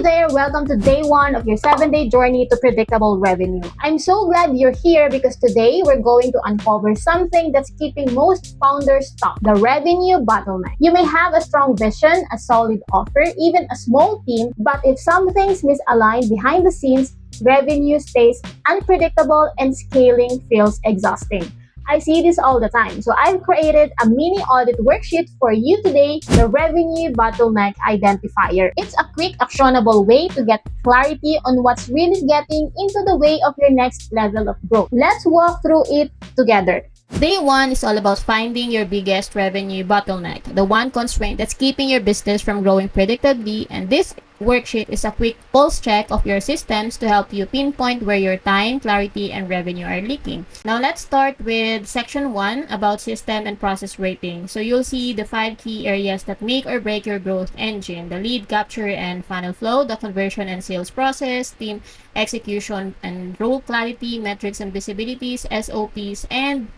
Hey there, welcome to day 1 of your 7-day journey to predictable revenue. I'm so glad you're here because today we're going to uncover something that's keeping most founders stuck, the revenue bottleneck. You may have a strong vision, a solid offer, even a small team, but if something's misaligned behind the scenes, revenue stays unpredictable and scaling feels exhausting. I see this all the time. So I've created a mini audit worksheet for you today, the Revenue Bottleneck Identifier. It's a quick, actionable way to get clarity on what's really getting into the way of your next level of growth. Let's walk through it together. Day 1 is all about finding your biggest revenue bottleneck, the one constraint that's keeping your business from growing predictably, and this worksheet is a quick pulse check of your systems to help you pinpoint where your time, clarity, and revenue are leaking. Now let's start with section 1 about system and process rating. So you'll see the 5 key areas that make or break your growth engine: the lead capture and funnel flow, the conversion and sales process, team execution and role clarity, metrics and visibilities, SOPs, and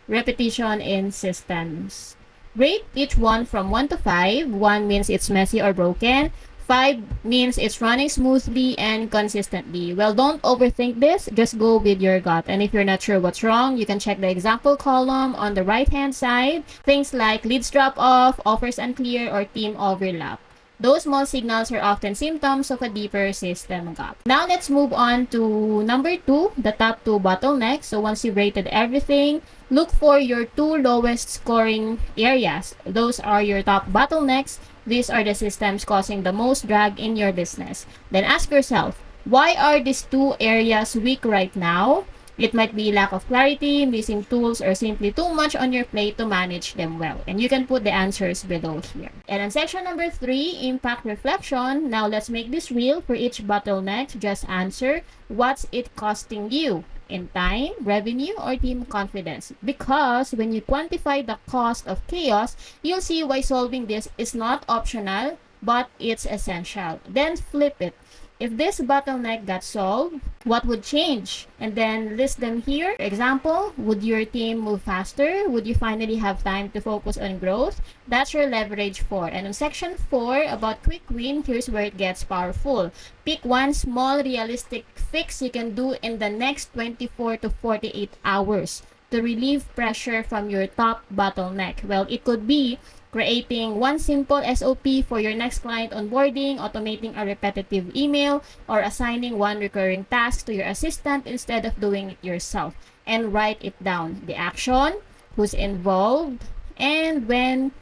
repetition in systems. Rate each one from 1 to 5. 1 means it's messy or broken. 5 means it's running smoothly and consistently. Well, don't overthink this. Just go with your gut. And if you're not sure what's wrong, you can check the example column on the right-hand side. Things like leads drop off, offers unclear, or team overlap. Those small signals are often symptoms of a deeper system gap. Now let's move on to number 2, the top 2 bottlenecks. So once you've rated everything, look for your 2 lowest scoring areas. Those are your top bottlenecks. These are the systems causing the most drag in your business. Then ask yourself, why are these 2 areas weak right now? It might be lack of clarity, missing tools, or simply too much on your plate to manage them well. And you can put the answers below here. And in section number 3, impact reflection. Now let's make this real. For each bottleneck, just answer, what's it costing you in time, revenue, or team confidence? Because when you quantify the cost of chaos, you'll see why solving this is not optional, but it's essential. Then flip it. If this bottleneck got solved, what would change? And then list them here. Example, would your team move faster? Would you finally have time to focus on growth? That's your leverage 4. And in section 4, about quick win, here's where it gets powerful. Pick one small realistic fix you can do in the next 24 to 48 hours to relieve pressure from your top bottleneck. Well, it could be creating one simple SOP for your next client onboarding, automating a repetitive email, or assigning one recurring task to your assistant instead of doing it yourself. And write it down. The action, who's involved, and when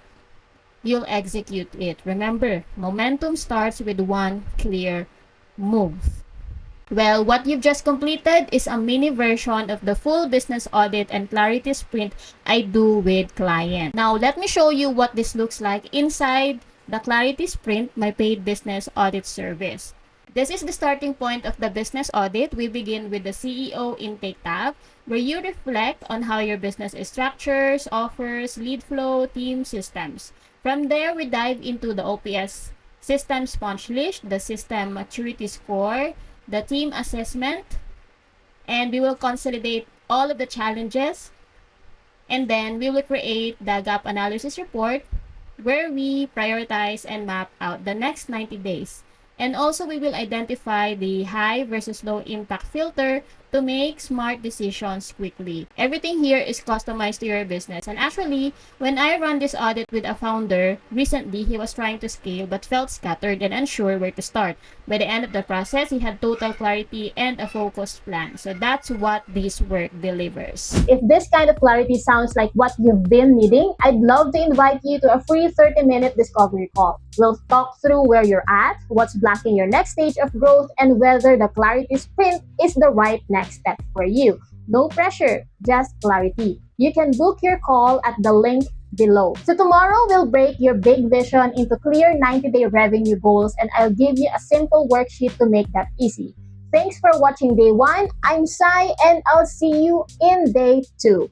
you'll execute it. Remember, momentum starts with one clear move. Well, what you've just completed is a mini version of the full business audit and clarity sprint I do with client. Now, let me show you what this looks like inside the clarity sprint, my paid business audit service. This is the starting point of the business audit. We begin with the CEO intake tab, where you reflect on how your business is structured, offers, lead flow, team, systems. From there, we dive into the OPS system punch list, the system maturity score, the team assessment, and we will consolidate all of the challenges, and then we will create the gap analysis report where we prioritize and map out the next 90 days. And also we will identify the high versus low impact filter to make smart decisions quickly. Everything here is customized to your business. And actually, when I ran this audit with a founder recently, he was trying to scale but felt scattered and unsure where to start. By the end of the process, he had total clarity and a focused plan. So that's what this work delivers. If this kind of clarity sounds like what you've been needing, I'd love to invite you to a free 30-minute discovery call. We'll talk through where you're at, what's blocking your next stage of growth, and whether the clarity sprint is the right next step for you. No pressure, just clarity. You can book your call at the link below. So tomorrow, we'll break your big vision into clear 90-day revenue goals, and I'll give you a simple worksheet to make that easy. Thanks for watching day 1. I'm Sai, and I'll see you in day 2.